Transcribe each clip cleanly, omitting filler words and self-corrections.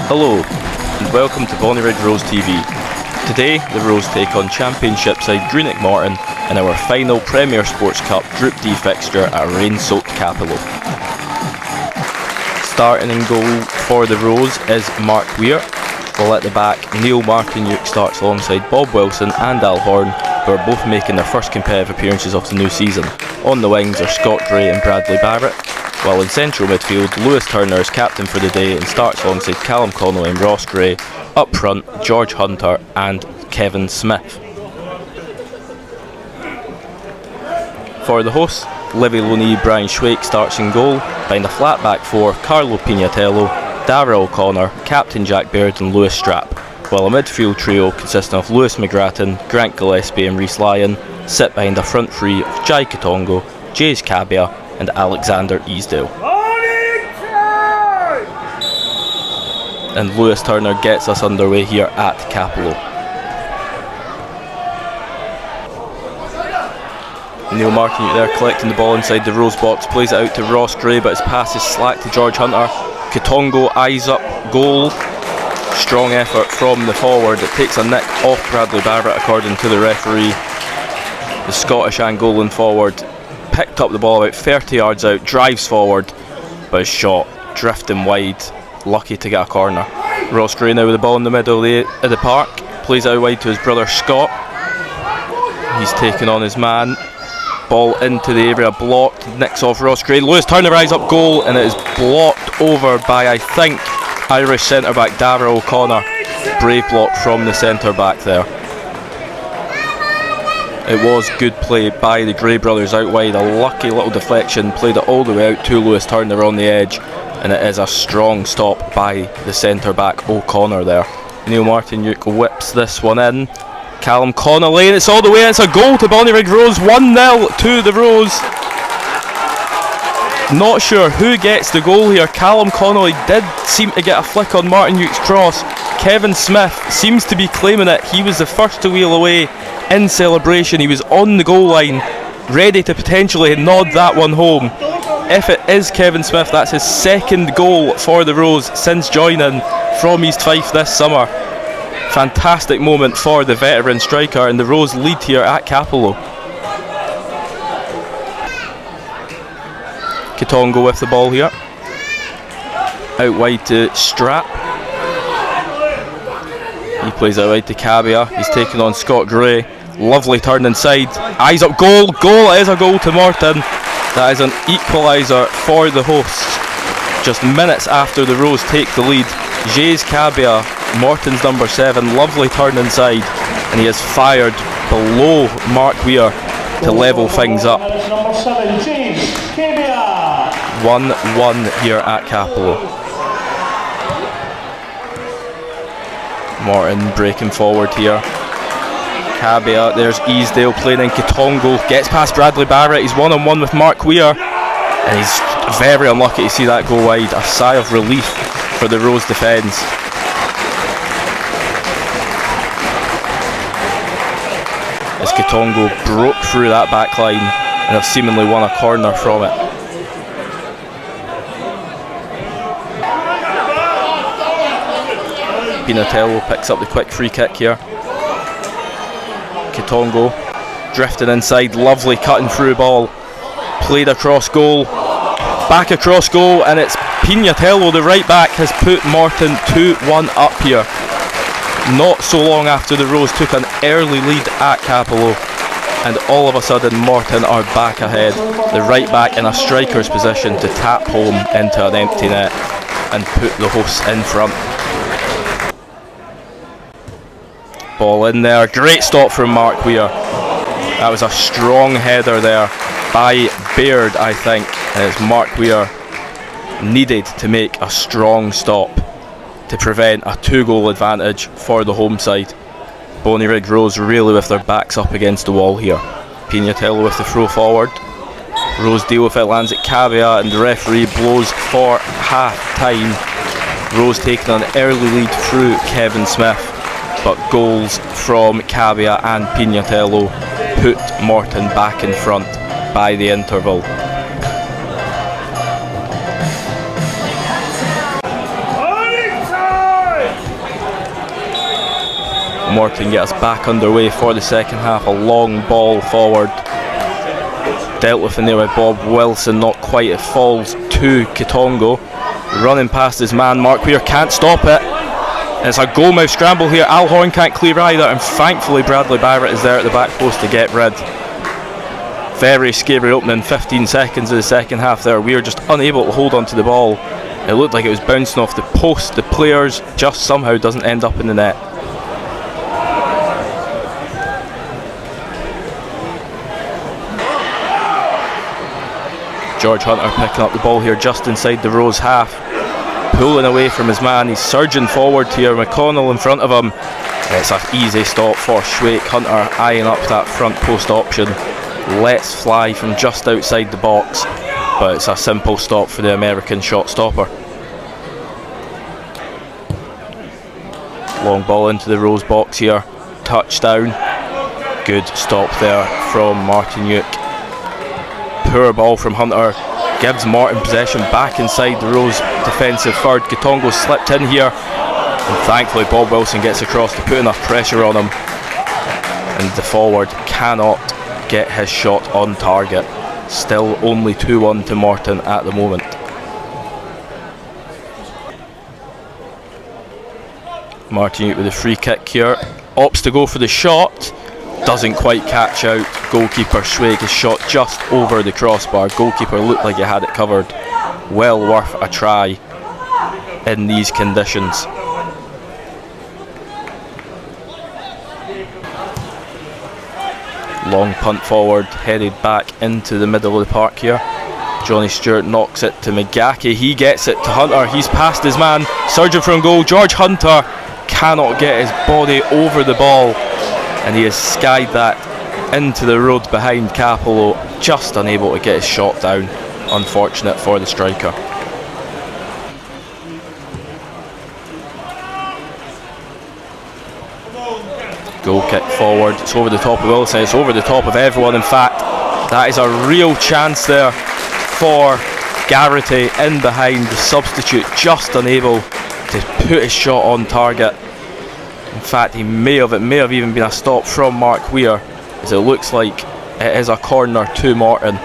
Hello, and welcome to Bonnyrigg Rose TV. Today, the Rose take on Championship side Greenock Morton in our final Premier Sports Cup Group D fixture at rain-soaked Capello. Starting in goal for the Rose is Mark Weir, while at the back, Neil Martinuke starts alongside Bob Wilson and Al Horn, who are both making their first competitive appearances of the new season. On the wings are Scott Gray and Bradley Barrett, while in central midfield, Lewis Turner is captain for the day and starts alongside Callum Connolly and Ross Gray. Up front, George Hunter and Kevin Smith. For the hosts, Livy Loney, Brian Schwake starts in goal, behind a flat back four, Carlo Pignatello, Dara O'Connor, Captain Jack Baird and Lewis Strapp, while a midfield trio consisting of Lewis McGrattan, Grant Gillespie and Rhys Lyon sit behind a front three of Jai Katongo, Jays Cabia and Alexander Easdale. And Lewis Turner gets us underway here at Capello. Neil Martinuke there collecting the ball inside the Rose box, plays it out to Ross Gray, but his pass is slack to George Hunter. Katongo eyes up goal. Strong effort from the forward. It takes a nick off Bradley Barrett according to the referee. The Scottish Angolan forward picked up the ball about 30 yards out, drives forward, but his shot drifting wide, lucky to get a corner. Ross Gray now with the ball in the middle of the park, plays out wide to his brother Scott. He's taken on his man, ball into the area, blocked, nicks off Ross Gray. Lewis Turner eyes up goal and it is blocked over by, I think, Irish centre back Dara O'Connor. Brave block from the centre back there. It was good play by the Gray brothers out wide, a lucky little deflection, played it all the way out to Lewis Turner on the edge, and it is a strong stop by the centre back O'Connor there. Neil Martinuke whips this one in. Callum Connolly, and it's all the way, it's a goal to Bonnyrigg Rose, 1-0 to the Rose. Not sure who gets the goal here. Callum Connolly did seem to get a flick on Martinuke's cross. Kevin Smith seems to be claiming it. He was the first to wheel away in celebration. He was on the goal line, ready to potentially nod that one home. If it is Kevin Smith, that's his second goal for the Rose since joining from East Fife this summer. Fantastic moment for the veteran striker, and the Rose lead here at Capello. Katongo with the ball here. Out wide to Strapp. He plays out wide to Cabia. He's taking on Scott Gray. Lovely turn inside. Eyes up goal. Goal. It is a goal to Morton. That is an equaliser for the hosts. Just minutes after the Rose take the lead. Jays Cabia, Morton's number 7. Lovely turn inside. And he has fired below Mark Weir to level things up. 1-1 here at Capello. Morton breaking forward here. Cabia, there's Easdale playing in. Katongo gets past Bradley Barrett. He's one-on-one with Mark Weir, and he's very unlucky to see that go wide. A sigh of relief for the Rose defence. As Katongo broke through that back line and have seemingly won a corner from it. Pignatello picks up the quick free kick here. Katongo drifting inside, lovely cutting through ball, played across goal, back across goal, and it's Pignatello, the right back, has put Morton 2-1 up here. Not so long after the Rose took an early lead at Capello, and all of a sudden Morton are back ahead. The right back in a striker's position to tap home into an empty net and put the hosts in front. Ball in there, great stop from Mark Weir. That was a strong header there by Baird, I think, as Mark Weir needed to make a strong stop to prevent a 2-goal advantage for the home side. Bonnyrigg Rose really with their backs up against the wall here. Pignatello with the throw forward. Rose deal with it, lands at Cabia, and the referee blows for half time. Rose taking an early lead through Kevin Smith, but goals from Cabia and Pignatello put Morton back in front by the interval. Morton get us back underway for the second half. A long ball forward, dealt with in there by Bob Wilson, not quite. It falls to Kitongo, running past his man. Mark Weir can't stop it. It's a goalmouth scramble here. Al Horn can't clear either, and thankfully Bradley Barrett is there at the back post to get rid. Very scary opening 15 seconds of the second half there. Weir just unable to hold on to the ball. It looked like it was bouncing off the post. The players just somehow doesn't end up in the net. George Hunter picking up the ball here just inside the Rose half, pulling away from his man. He's surging forward here. McConnell in front of him. It's an easy stop for Schweik. Hunter eyeing up that front post option. Lets fly from just outside the box, but it's a simple stop for the American shot stopper. Long ball into the Rose box here. Touchdown. Good stop there from Martiniuk. Poor ball from Hunter. Gives Morton possession back inside the Rose defensive third. Kitongo slipped in here, and thankfully Bob Wilson gets across to put enough pressure on him, and the forward cannot get his shot on target. Still only 2-1 to Morton at the moment. Martiniuk with a free kick here. Opts to go for the shot. Doesn't quite catch out. Goalkeeper Schweik is shot just over the crossbar. Goalkeeper looked like he had it covered. Well worth a try in these conditions. Long punt forward, headed back into the middle of the park here. Johnny Stewart knocks it to McGackie. He gets it to Hunter. He's past his man, surging from goal. George Hunter cannot get his body over the ball, and he has skied that into the road behind Capello, just unable to get his shot down. Unfortunate for the striker. Goal kick forward. It's over the top of Wilson. It's over the top of everyone. In fact, that is a real chance there for Garrity in behind. The substitute just unable to put his shot on target. In fact, it may have even been a stop from Mark Weir, as it looks like it is a corner to Morton.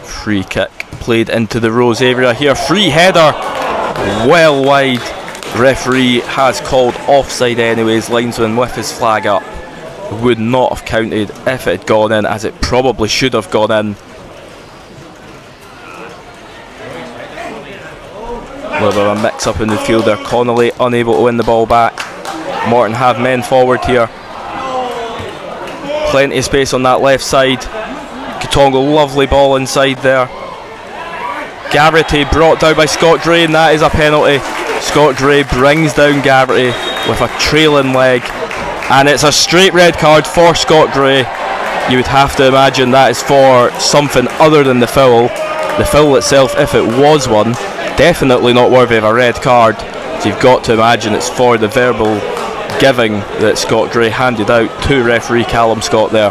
Free kick played into the Rose area here. Free header, well wide. Referee has called offside anyways. Linesman with his flag up. Would not have counted if it had gone in, as it probably should have gone in. A little bit of a mix up in the field there. Connolly unable to win the ball back. Morton have men forward here. Plenty of space on that left side. Kitongo, lovely ball inside there. Garrity brought down by Scott Gray, and that is a penalty. Scott Gray brings down Garrity with a trailing leg, and it's a straight red card for Scott Gray. You would have to imagine that is for something other than the foul. The foul itself, if it was one, definitely not worthy of a red card. So you've got to imagine it's for the verbal giving that Scott Gray handed out to referee Callum Scott there.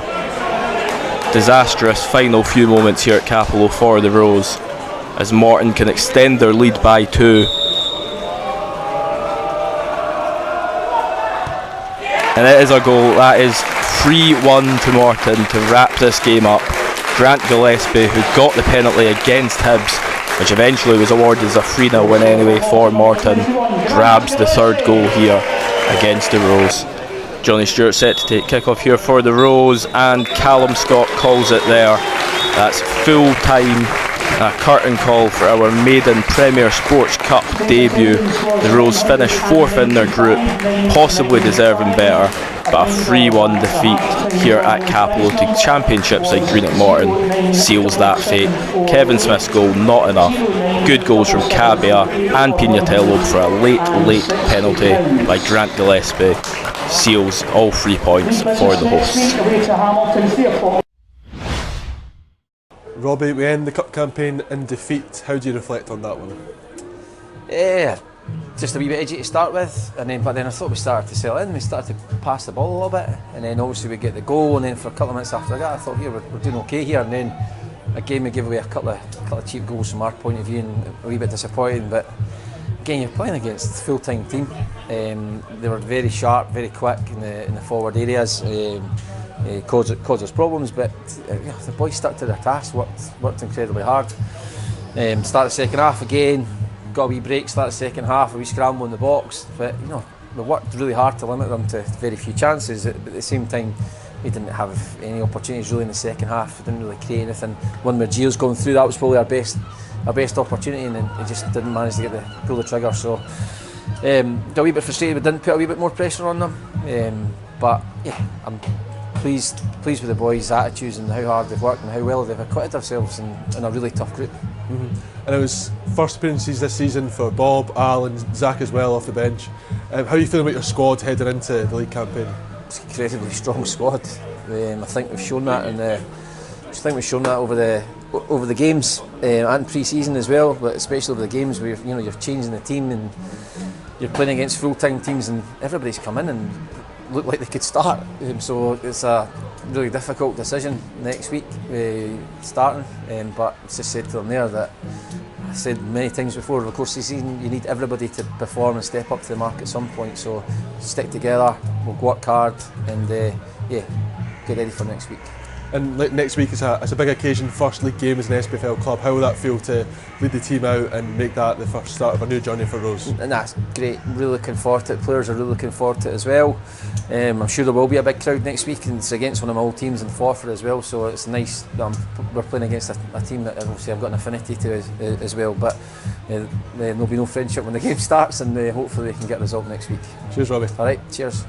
Disastrous final few moments here at Capello for the Rose, as Morton can extend their lead by 2. And it is a goal. That is 3-1 to Morton to wrap this game up. Grant Gillespie, who got the penalty against Hibs, which eventually was awarded as a 3-0 win anyway for Morton, grabs the third goal here against the Rose. Johnny Stewart set to take kick-off here for the Rose, and Callum Scott calls it there. That's full time. A curtain call for our maiden Premier Sports Cup debut. The Rose finished 4th in their group, possibly deserving better, but a 3-1 defeat here at Capello to championship side Greenock Morton seals that fate. Kevin Smith's goal not enough. Good goals from Cabia and Pignatello for a late penalty by Grant Gillespie seals all 3 points for the hosts. Robbie, we end the cup campaign in defeat. How do you reflect on that one? Yeah, just a wee bit edgy to start with, but then I thought we started to settle in. We started to pass the ball a little bit, and then obviously we get the goal, and then for a couple of minutes after that I thought, here, we're doing okay here, and then again we gave away a couple of cheap goals from our point of view, and a wee bit disappointing, but again, you're playing against a full-time team. They were very sharp, very quick in the forward areas. Caused us problems, but the boys stuck to their task, worked incredibly hard. Start the second half again, got a wee break, start the second half, a wee scramble in the box, but we worked really hard to limit them to very few chances, but at the same time we didn't have any opportunities really in the second half. We didn't really create anything. One where Gio's going through, that was probably our best opportunity, and then he just didn't manage to pull the trigger. So got a wee bit frustrated, but didn't put a wee bit more pressure on them. But yeah, I'm pleased with the boys' attitudes and how hard they've worked and how well they've acquitted themselves in a really tough group. And it was first appearances this season for Bob, Al and Zach as well off the bench. How are you feeling about your squad heading into the league campaign? It's an incredibly strong squad. I think we've shown that over the games and pre-season as well, but especially over the games where you're changing the team and you're playing against full-time teams and everybody's come in and look like they could start. So it's a really difficult decision next week starting, but I just said to them there that I said many times before, over the course of the season you need everybody to perform and step up to the mark at some point, so stick together, we'll work hard and get ready for next week. And next week it's a big occasion, first league game as an SPFL club. How will that feel to lead the team out and make that the first start of a new journey for Rose? And that's great, I'm really looking forward to it. Players are really looking forward to it as well. I'm sure there will be a big crowd next week, and it's against one of my old teams in Forfar as well, so it's nice that we're playing against a team that obviously I've got an affinity to as well, but there'll be no friendship when the game starts, and hopefully we can get a result next week. Cheers, Robbie. Alright, cheers.